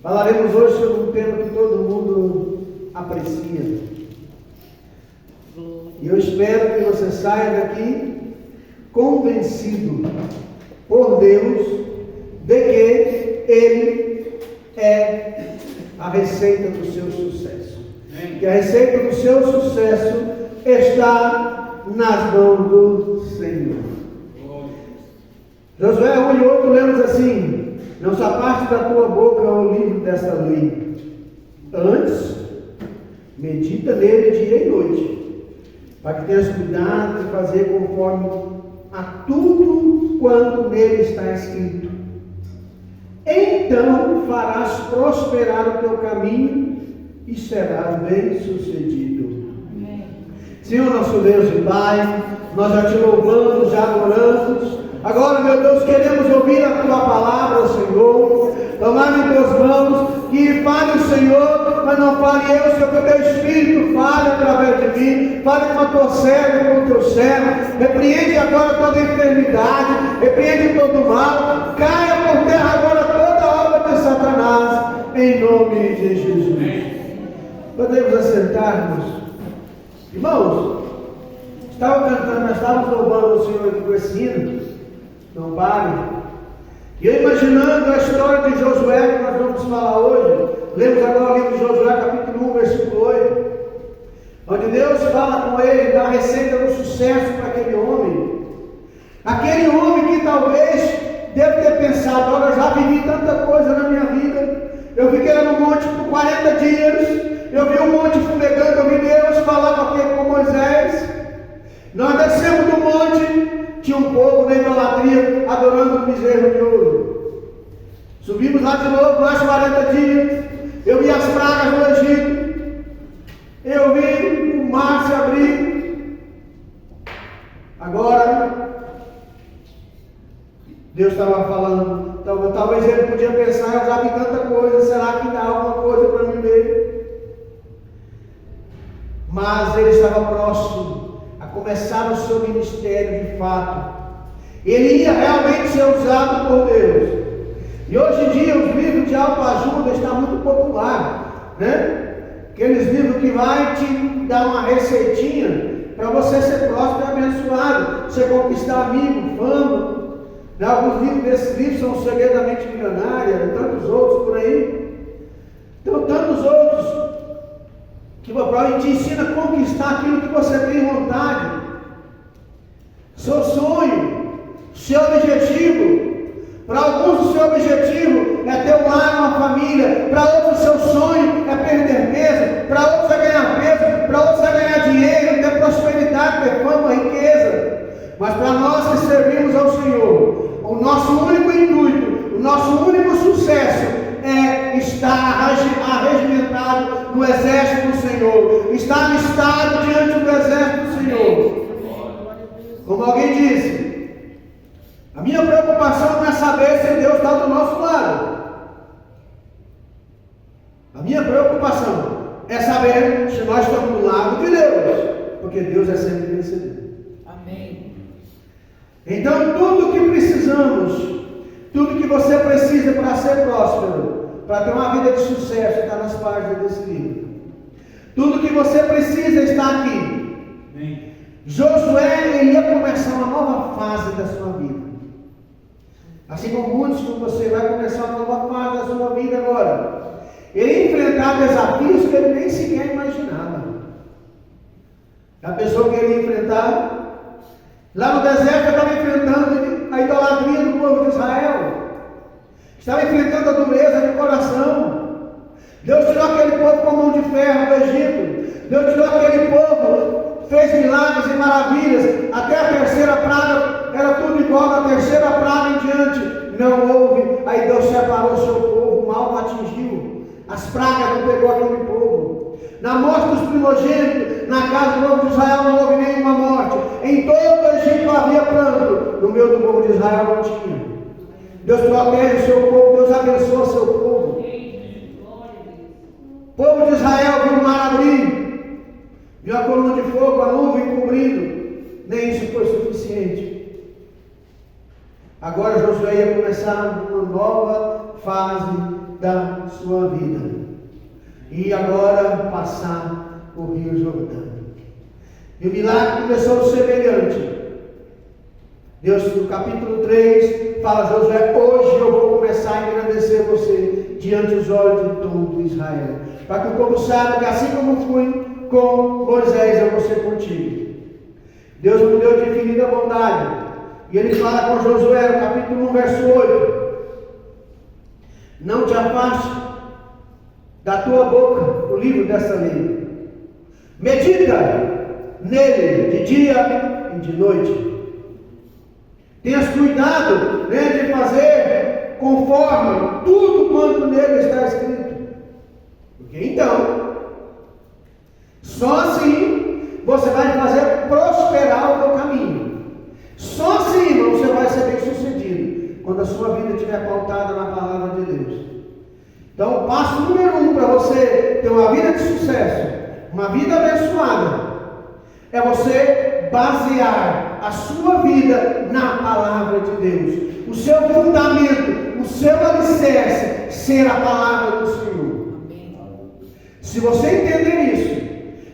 Falaremos hoje sobre um tema que todo mundo aprecia. E eu espero que você saia daqui convencido por Deus de que Ele é a receita do seu sucesso. Que a receita do seu sucesso está nas mãos do Senhor. Josué 1:8 lemos assim: não se aparte da tua boca o livro desta lei, antes medita nele dia e noite, para que tenhas cuidado de fazer conforme a tudo quanto nele está escrito. Então farás prosperar o teu caminho e serás bem sucedido. Amém. Senhor nosso Deus e Pai, nós já te louvamos, já adoramos. Agora, meu Deus, queremos ouvir a tua palavra, Senhor. Tomar em tuas mãos, que fale o Senhor, mas não fale eu, Senhor, que o teu Espírito fale através de mim. Fale com a tua serva, com o teu servo. Repreende agora toda enfermidade, repreende todo mal. Caia por terra agora toda obra de Satanás, em nome de Jesus. Podemos assentar-nos. Irmãos, estava cantando, nós estávamos louvando o Senhor aqui com esse hino. Não pare. E eu imaginando a história de Josué que nós vamos falar hoje. Lemos agora o livro de Josué, capítulo 1, versículo 8. Onde Deus fala com ele da receita do sucesso para aquele homem. Aquele homem que talvez deve ter pensado: olha, eu já vivi tanta coisa na minha vida. Eu fiquei no monte por 40 dias. Eu vi o monte fumegando, eu vi Deus falar com Moisés. Nós descemos do monte. Tinha um povo na idolatria adorando um bezerro de ouro. Subimos lá de novo, mais 40 dias. Eu vi as pragas no Egito. Eu vi o mar se abrir. Agora, Deus estava falando. Talvez ele podia pensar: eu já vi tanta coisa, será que dá alguma coisa para mim ver? Mas ele estava próximo a começar o seu ministério de fato. Ele ia realmente ser usado por Deus. E hoje em dia os livros de autoajuda estão muito populares, né? Aqueles livros que vai te dar uma receitinha para você ser próspero e abençoado, você conquistar amigo, fama. Alguns livros desses livros são O Segredo da Mente Milionária, e tantos outros por aí. Então, tantos outros que te ensina a conquistar aquilo que você tem vontade. Seu sonho, seu objetivo. Para alguns o seu objetivo é ter um lar, uma família. Para outros o seu sonho é perder peso. Para outros é ganhar peso. Para outros é ganhar dinheiro, ter prosperidade, ter fama, riqueza. Mas para nós que servimos ao Senhor, o nosso único intuito, o nosso único sucesso é estar arregimentado no exército do Senhor, estar alistado diante do exército do Senhor. Como alguém disse, a minha preocupação não é saber se Deus está do nosso lado. A minha preocupação é saber se nós estamos do lado de Deus, porque Deus é sempre vencedor. Amém. Então tudo que precisamos, tudo que você precisa para ser próspero, para ter uma vida de sucesso, está nas páginas desse livro. Tudo que você precisa está aqui. Amém. Josué, ele ia começar uma nova fase da sua vida. Assim como muitos de você vai começar uma nova fase da sua vida agora. Ele ia enfrentar desafios que ele nem sequer imaginava. A pessoa que ele ia enfrentar, lá no deserto, estava enfrentando a idolatria do povo de Israel. Estava enfrentando a dureza de coração. Deus tirou aquele povo com a mão de ferro do Egito. Deus tirou aquele povo, fez milagres e maravilhas. Até a terceira praga era tudo igual. Da terceira praga em diante não houve. Aí Deus separou o seu povo, o mal não atingiu. As pragas não pegou aquele povo. Na morte dos primogênitos, na casa do povo de Israel não houve nenhuma morte. Em todo o Egito havia pranto. No meio do povo de Israel não tinha. Deus protege o seu povo, Deus abençoa o seu povo. O povo de Israel viu o mar abrir, viu a coluna de fogo, a nuvem cobrindo. Nem isso foi suficiente. Agora Josué ia começar uma nova fase da sua vida. E agora passar o Rio Jordão. E o milagre começou semelhante. Deus, no capítulo 3, fala a Josué: hoje eu vou começar a engrandecer você diante dos olhos de todo Israel, para que o povo saiba que assim como fui com Moisés, eu vou ser contigo. Deus me deu de infinita bondade. E ele fala com Josué, no capítulo 1, verso 8: não te afaste da tua boca o livro dessa lei. Medita nele de dia e de noite. Tenhas cuidado, né, de fazer conforme tudo quanto nele está escrito. Porque então, só assim você vai fazer prosperar o teu caminho. Só assim, irmão, você vai ser bem sucedido, quando a sua vida estiver pautada na palavra de Deus. Então, o passo número 1 para você ter uma vida de sucesso, uma vida abençoada, é você basear a sua vida na palavra de Deus. O seu fundamento, o seu alicerce ser a palavra do Senhor. Se você entender isso,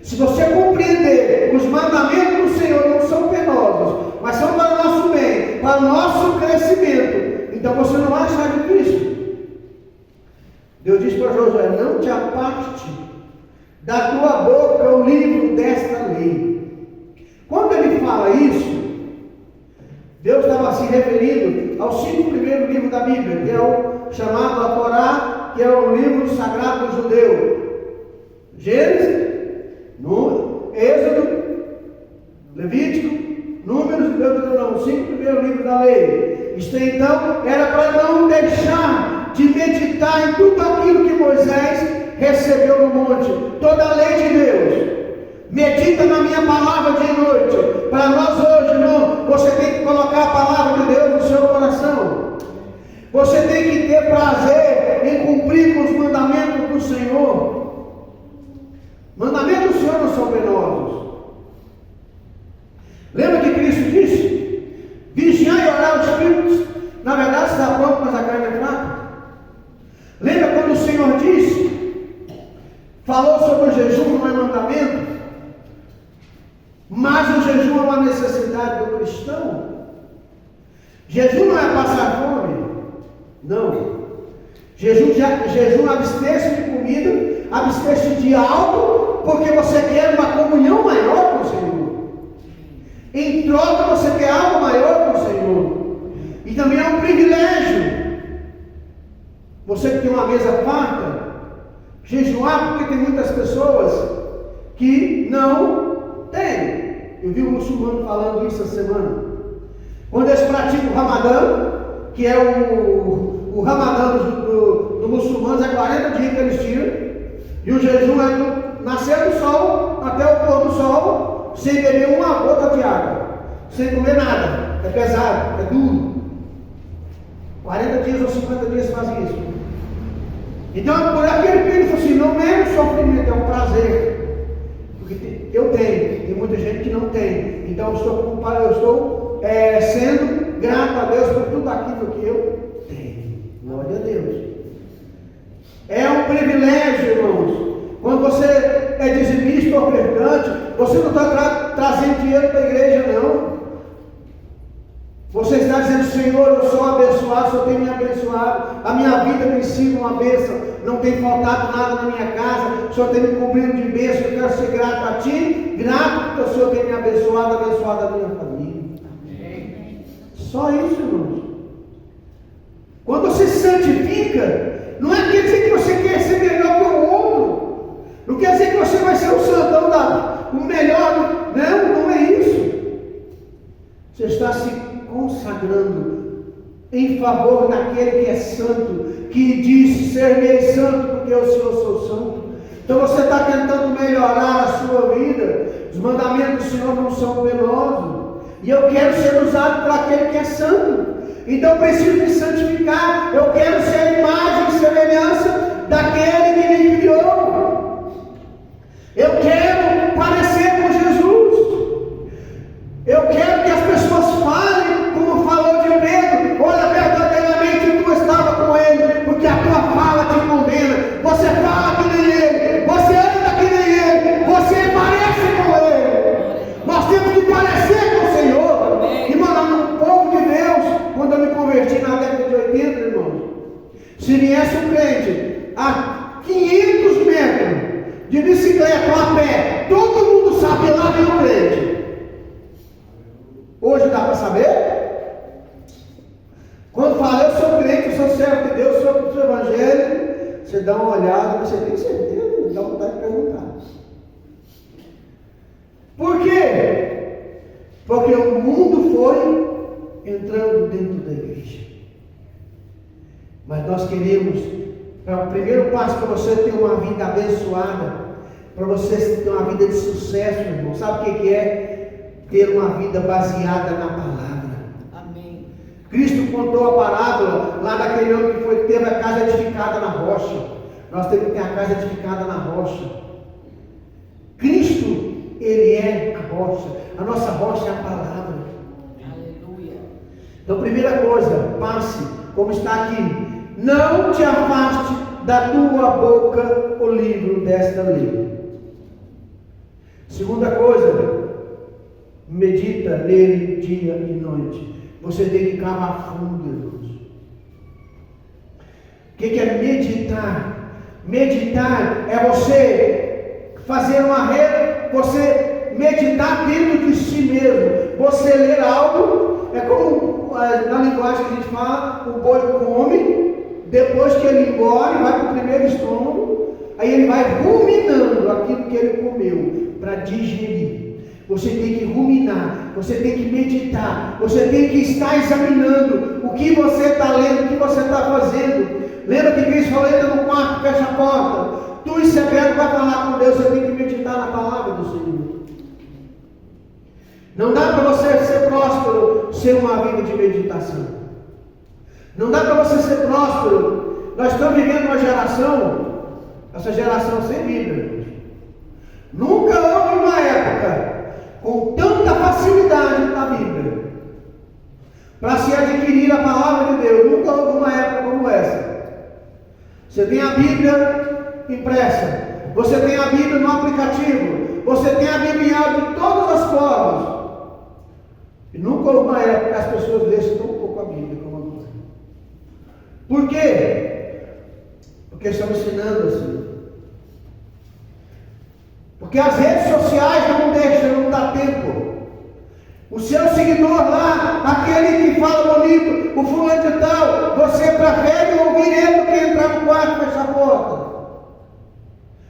se você compreender, os mandamentos do Senhor não são penosos, mas são para o nosso bem, para o nosso crescimento, então você não vai achar difícil. Deus diz para Josué: não te aparte da tua boca o livro desta lei. Quando ele fala isso, Deus estava se referindo aos 5 primeiros livros da Bíblia, que é o chamado a Torá, que é o livro sagrado do judeu. Gênesis, Êxodo, Levítico, Números e Deuteronômio, 5 primeiros livros da lei. Isto então era para não deixar de meditar em tudo aquilo que Moisés recebeu no monte, toda a lei de Deus. Medita na minha palavra de noite. Para nós hoje, irmão, você tem que colocar a palavra de Deus no seu coração. Você tem que ter prazer em cumprir com os mandamentos do Senhor. Mandamentos do Senhor não são penosos. Lembra que Cristo disse: vigiar e orar os espíritos, na verdade está pronto, mas a carne é fraca. Lembra quando o Senhor disse, falou sobre o jejum, não é mandamento, mas o jejum é uma necessidade do cristão. Jejum não é passar fome, não. Jejum abster-se de comida, abster-se de algo, porque você quer uma comunhão maior com o Senhor. Em troca você quer algo maior com o Senhor. E também é um privilégio você que tem uma mesa farta, jejuar, porque tem muitas pessoas que não têm. Eu vi um muçulmano falando isso essa semana. Quando eles praticam o Ramadã, que é o Ramadã do muçulmanos, é 40 dias que eles tiram, e o jejum é do nascer do sol até o pôr do sol, sem beber uma gota de água, sem comer nada. É pesado, é duro. 40 dias ou 50 dias fazem isso. Então, por aquele que ele falou assim, não é um sofrimento, é um prazer. Porque eu tenho, tem muita gente que não tem. Então, eu estou sendo grato a Deus por tudo aquilo que eu tenho. Glória a Deus. É um privilégio, irmãos. Quando você é dizimista ou ofertante, você não está trazendo dinheiro para a igreja, não. Você está dizendo, Senhor, eu sou abençoado, o Senhor tem me abençoado, a minha vida tem sido uma bênção, não tem faltado nada na minha casa, o Senhor tem me cumprido de bênção, eu quero ser grato a Ti, grato porque o Senhor tem me abençoado a minha família. Amém. Só isso, irmãos. Quando você se santifica, não é quer dizer que você quer ser melhor que o outro, não quer dizer que você vai ser o santão o melhor, não é isso. Você está se consagrando em favor daquele que é santo, que diz ser-me santo porque eu sou santo. Então você está tentando melhorar a sua vida. Os mandamentos do Senhor não são penosos, e eu quero ser usado por aquele que é santo. Então eu preciso me santificar. Eu quero ser a imagem e semelhança daquele que me criou. Eu quero parecer com Jesus. Eu quero que as pessoas falem como falou de Pedro: olha, verdadeiramente tu estava com ele, porque Se viesse um crente a 500 metros de bicicleta ou a pé, todo mundo sabe lá vem um crente. Hoje dá para saber? Quando fala, eu sou crente, eu sou servo de Deus, sou do Evangelho, você dá uma olhada, você tem certeza, dá vontade de perguntar. Por quê? Porque o mundo foi entrando dentro da igreja. Mas nós queremos, o primeiro passo para você ter uma vida abençoada, para você ter uma vida de sucesso, irmão, sabe o que é? Ter uma vida baseada na palavra. Cristo contou a parábola lá daquele homem que teve a casa edificada na rocha. Nós temos que ter a casa edificada na rocha. Cristo, Ele é a rocha. A nossa rocha é a palavra. Aleluia. Então, primeira coisa, passe, como está aqui. Não te afaste da tua boca o livro desta lei. Segunda coisa, medita nele dia e noite. Você tem que cavar fundo, irmãos. O que é meditar? Meditar é você fazer você meditar dentro de si mesmo. Você ler algo, é como na linguagem que a gente fala, o boi come, depois que ele engole, vai para o primeiro estômago, aí ele vai ruminando aquilo que ele comeu, para digerir. Você tem que ruminar, você tem que meditar, você tem que estar examinando o que você está lendo, o que você está fazendo. Lembra que Cristo falou, entra no quarto, fecha a porta. Tu em secreto vai falar com Deus, você tem que meditar na palavra do Senhor. Não dá para você ser próspero sem uma vida de meditação. Não dá para você ser próspero. Nós estamos vivendo uma geração, essa geração sem Bíblia. Nunca houve uma época com tanta facilidade na Bíblia para se adquirir a palavra de Deus. Nunca houve uma época como essa. Você tem a Bíblia impressa, você tem a Bíblia no aplicativo, você tem a Bíblia em áudio de todas as formas. E nunca houve uma época que as pessoas lessem tão pouco a Bíblia como agora. Por quê? Porque estamos ensinando assim. Porque as redes sociais não deixam, não dá tempo. O seu seguidor lá, aquele que fala bonito, o fulano de tal, você prefere ouvir ele do que entrar no quarto e fechar a porta.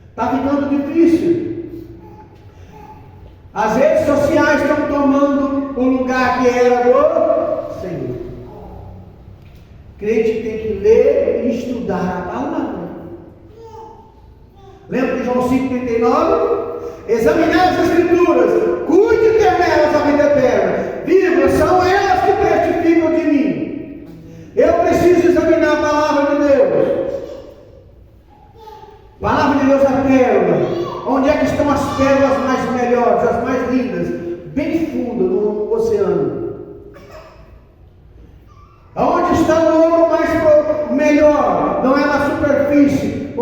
Está ficando difícil. As redes sociais estão tomando o lugar que era do Senhor. Crente tem que ler e estudar a palavra. Lembra de João 5,39? Examinar as Escrituras, cuide de ter nelas a vida eterna. Vírgula, são elas que testificam de mim. Eu preciso examinar a palavra de Deus. A palavra de Deus é a pérola. Onde é que estão as pérolas mais melhores, as mais lindas? Bem fundas no oceano. Aonde está o ouro mais melhor? Não é na superfície.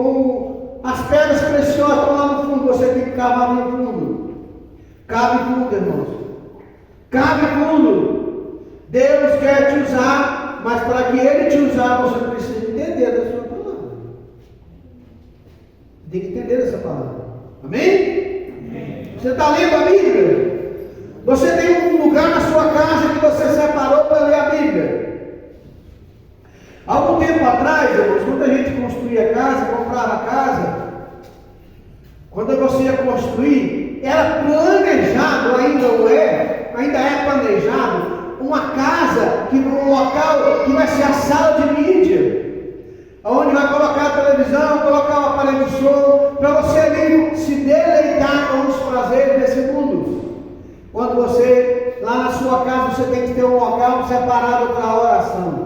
As pedras preciosas estão lá no fundo. Você tem que cavar no fundo. Cave fundo, irmãos. Cave fundo. Deus quer te usar, mas para que Ele te usar, você precisa entender da sua palavra. Tem que entender essa palavra. Amém? Amém. Você está lendo a Bíblia? Você tem um lugar na sua casa que você separou para ler a Bíblia. Algum tempo atrás, irmãos, quando a gente construía casa, comprava casa, quando você ia construir, era planejado, ainda é planejado, uma casa, um local que vai ser a sala de mídia, onde vai colocar a televisão, colocar o aparelho de som, para você ali se deleitar com os prazeres desse mundo. Quando você, lá na sua casa, você tem que ter um local separado para a oração.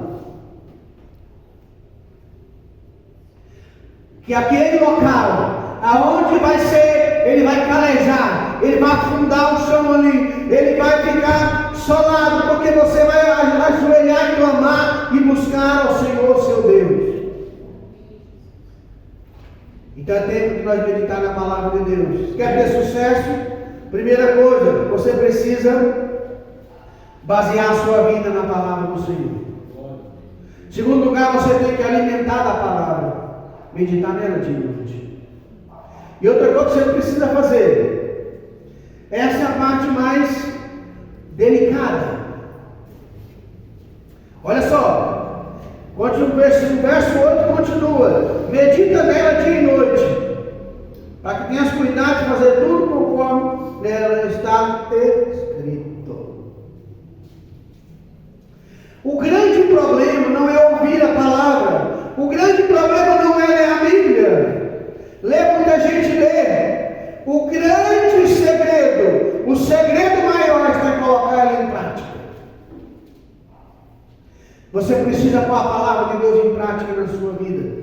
Que aquele local, aonde vai ser, ele vai calejar, ele vai afundar o chão ali, ele vai ficar solado, porque você vai ajoelhar e clamar e buscar ao Senhor, seu Deus. Então é tempo de nós meditar na palavra de Deus. Quer ter sucesso? Primeira coisa, você precisa basear a sua vida na palavra do Senhor. Segundo lugar, você tem que alimentar da palavra, meditar nela de noite. E outra coisa que você precisa fazer, essa é a parte mais delicada. Olha só, o verso 8 continua: medita nela dia e noite, para que tenhas cuidado de fazer tudo conforme nela está escrito. O grande problema não é ouvir a palavra, o grande problema não é ler a Bíblia. Muita gente lê. O grande segredo, o segredo maior está em colocar ela em prática. Você precisa pôr a palavra de Deus em prática na sua vida.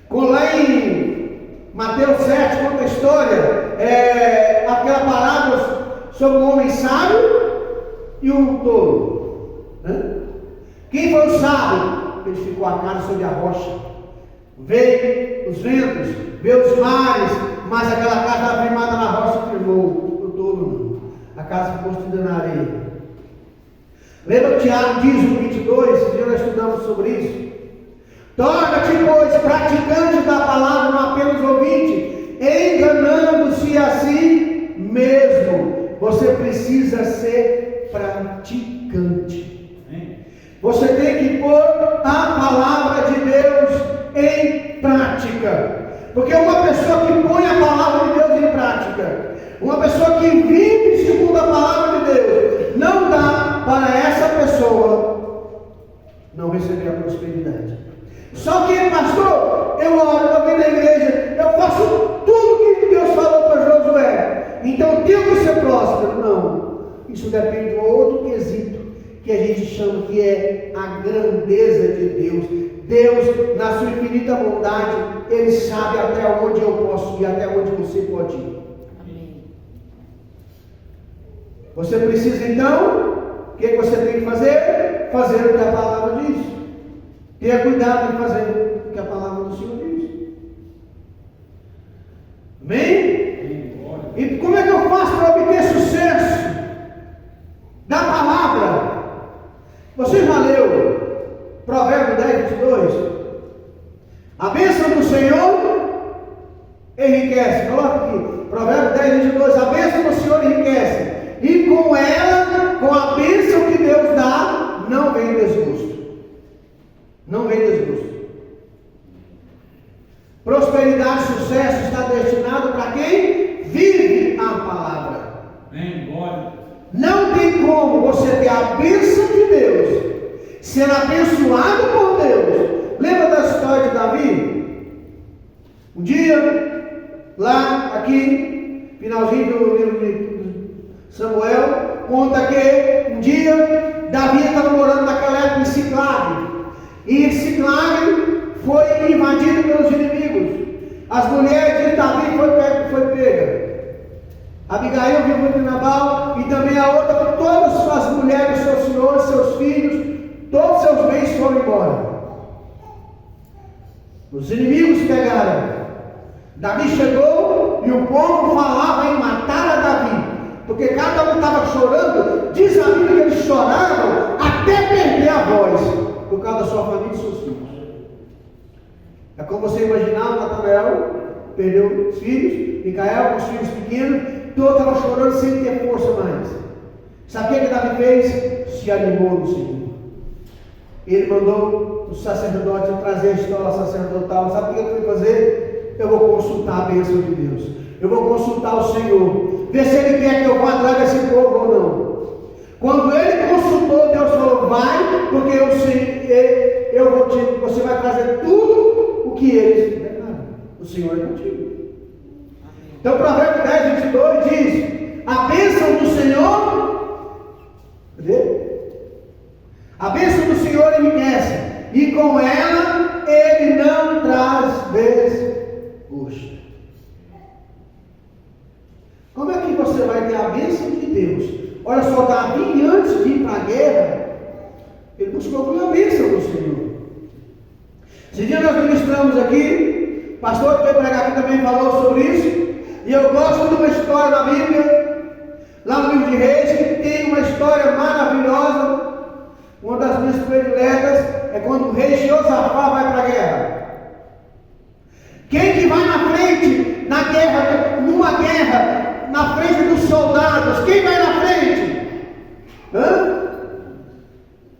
Lá em Mateus 7 conta a história, aquela parábola sobre um homem sábio e um tolo. Quem foi o sábio? Ele ficou a casa sobre a rocha, veio os ventos, veio os mares, mas aquela casa estava firmada na rocha e firmou. O tolo não, a casa ficou construída na areia. Lembra que Tiago diz no 22, nós estudamos sobre isso? Torna-te, pois, praticante da palavra, não apenas ouvinte, enganando-se a si mesmo. Você precisa ser praticante. Você tem que pôr a palavra de Deus em prática. Porque uma pessoa que põe a palavra de Deus em prática, uma pessoa que vive segundo a palavra de Deus, não dá para essa pessoa não receber a prosperidade. Só que, pastor, eu oro, eu venho na igreja, eu faço tudo que Deus falou para Josué, então eu tenho que ser próspero. Não, isso depende de um outro quesito, que a gente chama que é a grandeza de Deus. Deus, na sua infinita bondade, Ele sabe até onde eu posso ir, até onde você pode ir. Amém. Você precisa então, o que você tem que fazer? Fazer o que a palavra diz. Tenha cuidado em fazer o que a palavra do Senhor diz. Amém? E como é que eu faço para obter sucesso da palavra? Você já leu Provérbio 10, 22? A bênção do Senhor enriquece. Coloca aqui, Provérbio 10, 22. A bênção do Senhor enriquece, e com ela, com a bênção que Deus dá, não vem desgosto. Não vem desgosto. Prosperidade e sucesso está destinado para quem vive a palavra. Não tem como você ter a bênção de Deus, ser abençoado por Deus. Lembra da história de Davi? Um dia, lá, aqui, finalzinho do livro de Samuel, conta que um dia Davi estava morando naquela época em Siclague. E Siclague foi invadido pelos inimigos. As mulheres de Davi foi pega. Abigail, viúva de Nabal, e também a outra, todas as mulheres, seus senhores, seus filhos, todos seus bens foram embora. Os inimigos pegaram. Davi chegou e o povo falava em matar a Davi, porque cada um estava chorando. Diz a Bíblia que eles choravam até perder a voz, por causa da sua família e seus filhos. É como você imaginar, Natanael perdeu os filhos, Micael com os filhos pequenos, todos estavam chorando sem ter força mais. Sabe o que Davi fez? Se animou no Senhor. Ele mandou o sacerdote trazer a estola sacerdotal. Sabe o que ele foi fazer? Eu vou consultar a bênção de Deus. Eu vou consultar o Senhor, ver se Ele quer que eu vá atrás desse povo ou não. Quando ele consultou, Deus falou: vai, porque eu sei, você vai trazer tudo o que eles pegaram. O Senhor é contigo. Então, Provérbio 10, 22 diz: a bênção do Senhor, cadê? A bênção do Senhor enriquece, e com ela Ele não traz desgosto. Como é que você vai ter a bênção de Deus? Olha só, Davi, antes de ir para a guerra, ele buscou pela bênção do Senhor. Esse dia nós ministramos aqui, o pastor que veio pregar aqui também falou sobre isso, e eu gosto de uma história da Bíblia, lá no livro de Reis, que tem uma história maravilhosa, Uma das minhas prediletas é quando o rei Josafá vai para a guerra. Quem que vai na frente, na guerra, numa guerra, na frente dos soldados? Quem vai na frente?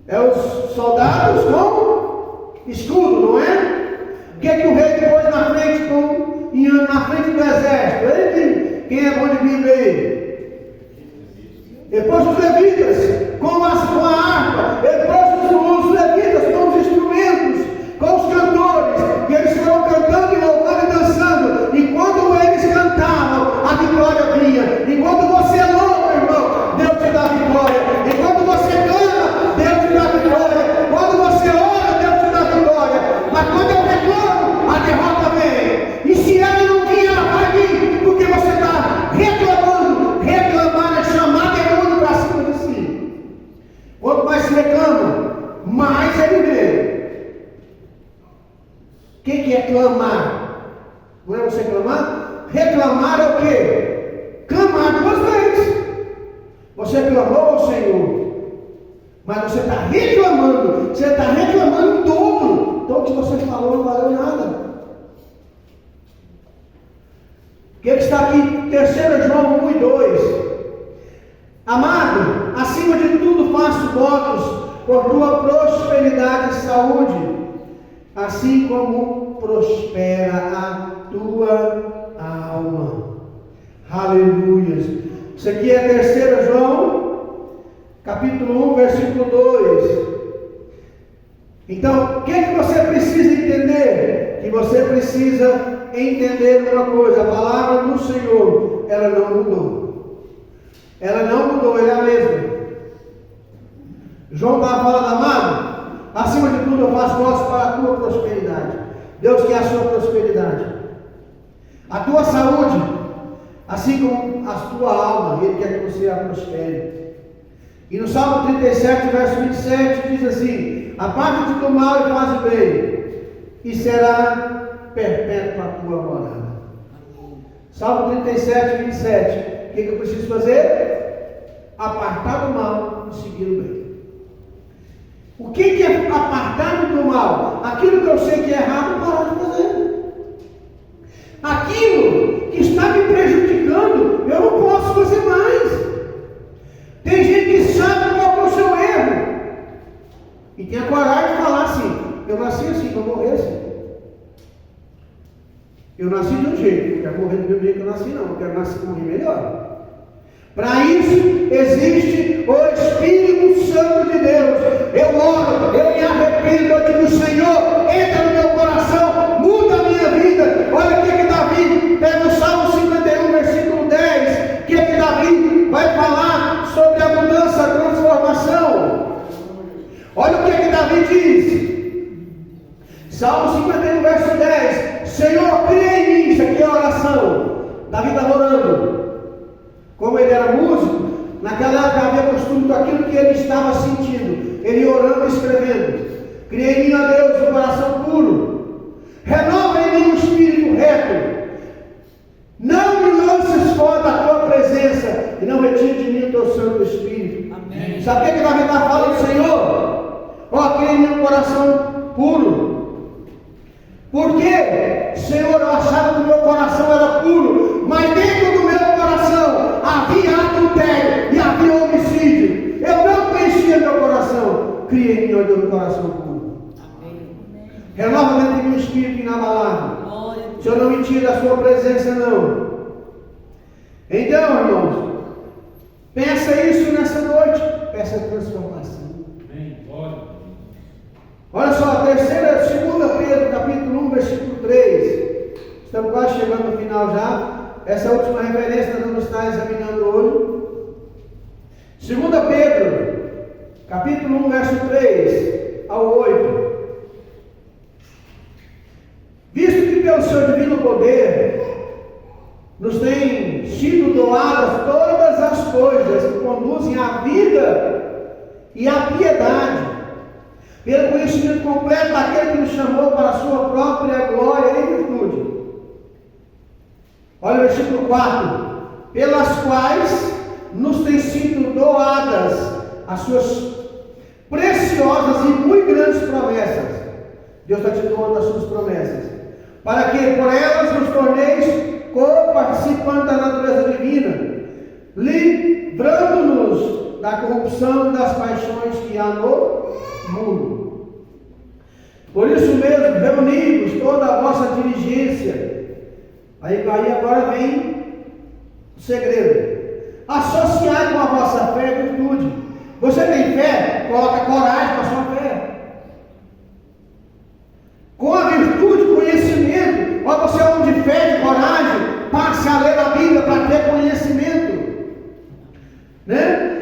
É os soldados com escudo, não é? O que é que o rei pôs na frente, na frente do exército? Quem é bom de Bíblia aí? Depois os levitas, com a harpa. Depois os levitas com os instrumentos, com os cantores. E eles foram cantando e louvando e dançando. E quando eles cantavam, a vitória vinha. E quando você louva, irmão, Deus te dá vitória. E quando você canta, Deus te dá vitória. Quando você ora, Deus te dá vitória. Mas quando eu reclamo, a derrota vem. E se ela não vir, ela vai vir. Porque você está reclamando. Reclamar é chamar demônio para cima de si. Quanto mais se reclama, mais ele vem. O que é clamar? Não é você clamar? Reclamar é o quê? Clamar duas vezes. Você clamou ao Senhor, mas você está reclamando. Você está reclamando em dobro. Então o que você falou não valeu nada. O que está aqui? 3 João 1 e 2. Amado, acima de tudo faço votos por tua prosperidade e saúde, assim como prospera a tua alma. Aleluia. Isso aqui é 3 João, capítulo 1, versículo 2. Então, o que você precisa entender? Que você precisa entender uma coisa: a palavra do Senhor, ela não mudou. Ela não mudou, ela é a mesma. João estava falando, amado, acima de tudo eu faço votos para a tua prosperidade. Deus quer a sua prosperidade, a tua saúde, assim como a tua alma. Ele quer que você a prospere. E no Salmo 37, verso 27, diz assim: aparta-te do mal e faz o bem, e será perpétua a tua morada. Salmo 37, 27. O que eu preciso fazer? Apartar do mal e seguir o bem. O que é apartar do mal? Aquilo que eu sei que é errado, parar de fazer. Aquilo que está me prejudicando, eu não posso fazer mais. Tem gente que sabe qual é o seu erro e tem a coragem de falar assim: eu nasci assim, para morrer assim. Eu nasci de um jeito, não quero morrer do mesmo jeito que eu nasci, não. Eu quero morrer melhor. Para isso existe o Espírito Santo de Deus. Eu oro, eu me arrependo, eu digo: Senhor, entra no meu coração, muda a minha vida. Olha o que Davi, pega o Salmo 51, versículo 10, o que Davi vai falar sobre a mudança, a transformação. Olha o que Davi diz. Salmo 51, verso 10: Senhor, cria em mim. Isso aqui é oração. Davi estava orando. Como ele era músico, naquela época havia costume daquilo que ele estava sentindo. Ele orando e escrevendo: cria em mim, ó Deus, um coração puro. Renova em mim um espírito reto. Não me lances fora da tua presença e não retire de mim o teu Santo Espírito. Amém. Sabe o que Davi está falando? Senhor, ó, cria em mim um coração puro. Por quê? Senhor, eu achava que o meu coração era puro, mas dentro do meu coração havia adultério e havia homicídio. Eu não conhecia meu coração. Cria em mim, ó Deus, um coração puro. Amém. Renova dentro de mim um espírito inabalável. Senhor, não me tire da sua presença, não. Então, irmãos, peça isso nessa noite. Peça transformação. Olha só, 2 Pedro, capítulo 1, versículo 3. Estamos quase chegando no final já. Essa última referência nós vamos estar examinando hoje. 2 Pedro, capítulo 1, verso 3 ao 8. Visto que pelo seu divino poder nos têm sido doadas todas as coisas que conduzem à vida e à piedade, pelo conhecimento completo daquele que nos chamou para a sua própria glória e virtude. Olha o versículo 4. Pelas quais nos têm sido doadas as suas preciosas e muito grandes promessas. Deus está te dando as suas promessas, para que por elas nos torneis co-participantes da natureza divina, livrando-nos da corrupção e das paixões que há no mundo. Por isso mesmo, reunimos toda a vossa diligência. Aí agora vem o segredo. Associar com a vossa fé e virtude. Você tem fé? Coloca coragem para a sua fé. Com a virtude, conhecimento. Ou você é um de fé e coragem, passe a ler a Bíblia para ter conhecimento. Né?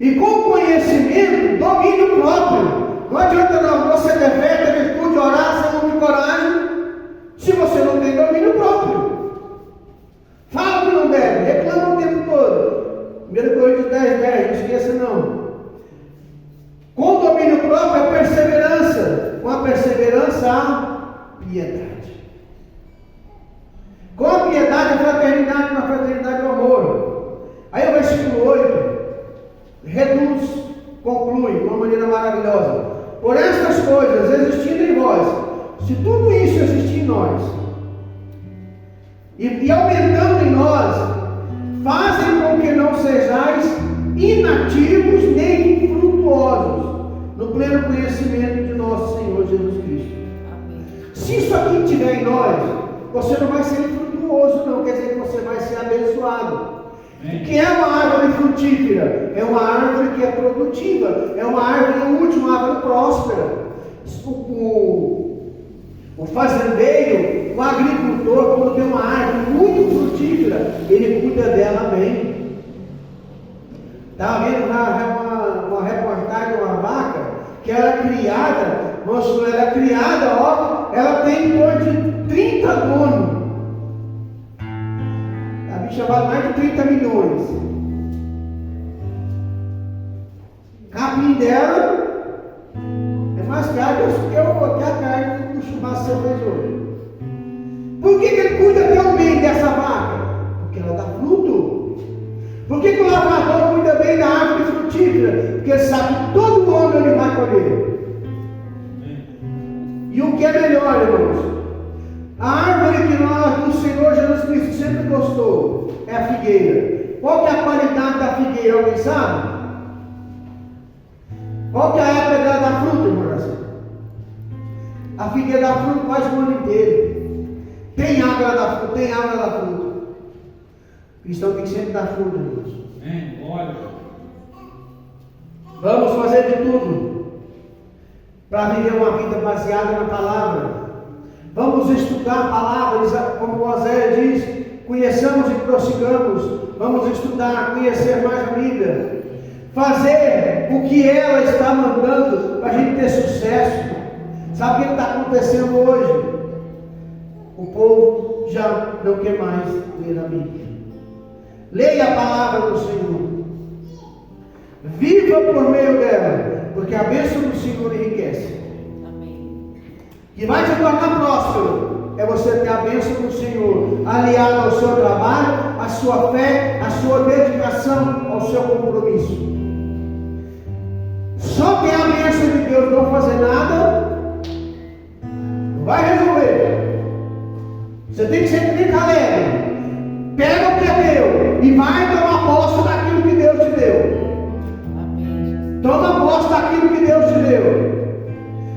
E com conhecimento, domínio próprio. Não adianta não, você ter fé, ter virtude, orar, ser um de coragem, se você não tem domínio próprio. Fala que não deve, reclama o tempo todo. 1 Coríntios 10:10, não esqueça não. Com domínio próprio a perseverança, com a perseverança a piedade. Com a piedade a fraternidade, com a fraternidade o amor. Aí o versículo 8 reduz, conclui de uma maneira maravilhosa. Por estas coisas existindo em vós, se tudo isso existir em nós, e aumentando em nós, fazem com que não sejais inativos nem infrutuosos no pleno conhecimento de nosso Senhor Jesus Cristo. Amém. Se isso aqui estiver em nós, você não vai ser infrutuoso, não quer dizer que você vai ser abençoado. O que é uma árvore frutífera? É uma árvore que é produtiva, é uma árvore útil, uma árvore próspera. O fazendeiro, o agricultor, quando tem uma árvore muito frutífera, ele cuida dela bem. Estava vendo uma reportagem de uma vaca que era criada, mostrou, ela é criada, ó, ela tem em torno de 30 donos. A bicha vale mais de 30 milhões. Capim dela é mais caro que a carne do churrasco que você fez hoje. Por que ele cuida tão bem dessa vaca? Porque ela dá fruto. Por que o lavrador cuida bem da árvore frutífera? Porque ele sabe que todo ano ele vai colher. E o que é melhor, irmãos? A árvore que o Senhor Jesus Cristo sempre gostou é a figueira. Qual que é a qualidade da figueira? Alguém sabe? Qual que é a época dela da fruta, irmão? A figueira dá fruta quase o ano inteiro. Tem água da fruta, tem água da fruta. O cristão tem que sempre dar fruta, irmãos. Vamos fazer de tudo para viver uma vida baseada na palavra. Vamos estudar a palavra, como Oséias diz, conheçamos e prossigamos. Vamos estudar, conhecer mais a Bíblia. Fazer o que ela está mandando para a gente ter sucesso. Sabe o que está acontecendo hoje? O povo já não quer mais ler a Bíblia. Leia a palavra do Senhor. Viva por meio dela, porque a bênção do Senhor enriquece. Amém. Que vai te tornar próspero é você ter a bênção do Senhor aliada ao seu trabalho, à sua fé, à sua dedicação, ao seu compromisso. Só ter a bênção de Deus, não fazer nada, não vai resolver. Você tem que ser que nem Caleb. Pega o que é teu e vai tomar posse daquilo que Deus te deu. Toma posse daquilo que Deus te deu.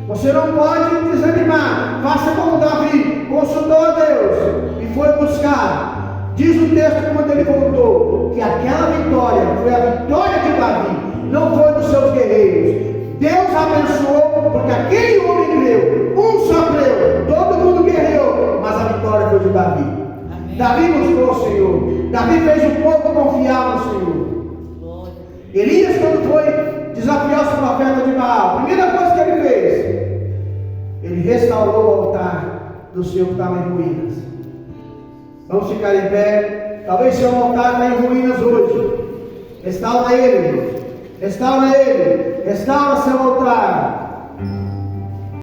Você não pode desanimar. Faça como Davi, consultou a Deus e foi buscar. Diz o texto quando ele voltou, que aquela vitória foi a vitória de Davi, não foi dos seus guerreiros. Deus abençoou, porque aquele homem creu, um só creu, todo mundo guerreou, mas a vitória foi de Davi. Amém. Davi buscou o Senhor. Davi fez o povo confiar no Senhor. Elias, quando foi desafiar os profetas de Baal, a primeira coisa que ele fez, ele restaurou o altar do Senhor que estava em ruínas. Vamos ficar em pé. Talvez seu altar está em ruínas hoje. Restaura ele, irmãos. Restaura ele. Restaura seu altar.